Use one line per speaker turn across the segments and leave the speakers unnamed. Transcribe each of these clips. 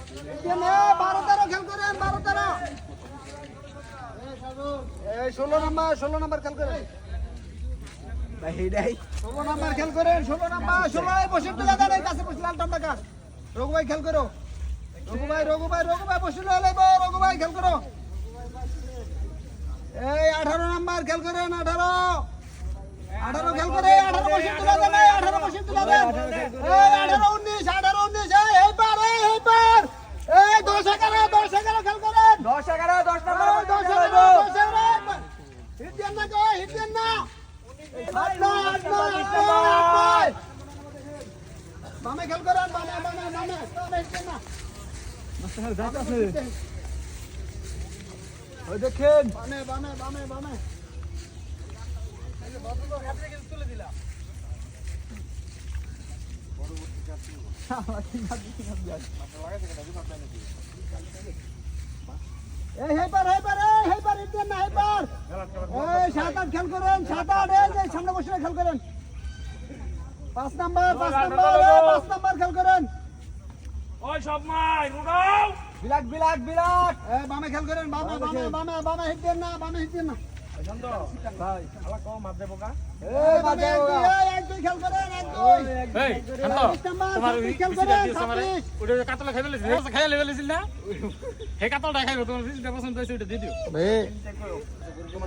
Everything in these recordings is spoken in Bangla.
12-13 খেল করেন, 12-13। এই 16 নাম্বার খেল করেন। 16 নাম্বার খেল করেন, 16 নাম্বার, 16 বসে তুলে দেন, এই কাছে বসে লাল টান্ডা কার। রঘু ভাই খেল করো। রঘু ভাই বসে লাইব, রঘু ভাই খেল করো। এই 18 নাম্বার খেল করেন, 18 খেল করে, 18 বসে তুলে দেন, 18 বসে তুলে দেন। এই 18-19, এই পার। এই 10-11 খেল করেন।
10-11 10 নাম্বার
10 হিট দেন না গো, হিট দেন না। 8 বামে খেল করেন, বামে হিট দেন না।
ওই দেখেন
বামে। এই হেপার হিট দেন না, হেপার। এই 7-8 খেল করেন, 7-8, এই যে সামনে বসে খেল করেন। 5 নাম্বার খেল করেন।
ওই সব মাই রুডাও
বিলাক
এই বামে খেল করেন, বামে হিট দেন না,
শান্ত ভাই আলা কম মার দেবো কা
এই বামে 1-2 খেল করেন, 1-2।
এই শান্ত
26 নাম্বার,
তোমার
26 খেল করেন, 26।
ওটা কাতলা খাইবে লিছিল খাইয়া লেবে লিছিল না হে কাতলটা খাইবে তোমার ফিসটা পছন্দ হইছে ওটা দিয়ে দিও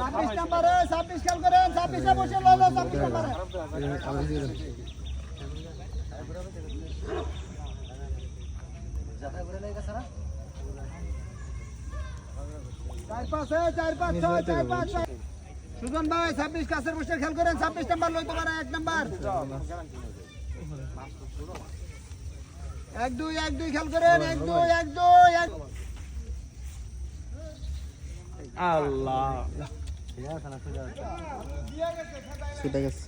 26 নাম্বারে 26 খেল করেন, 26 এ বসে ললো, 26 নাম্বারে। চার পাঁচ ছয়। সুজন ভাই 26 কাছের বসে খেল করেন, 26 নাম্বার লইতে পারে, 1 নাম্বার। 1-2 খেল করেন, 1-2
আল্লাহ
ছুটে গেছে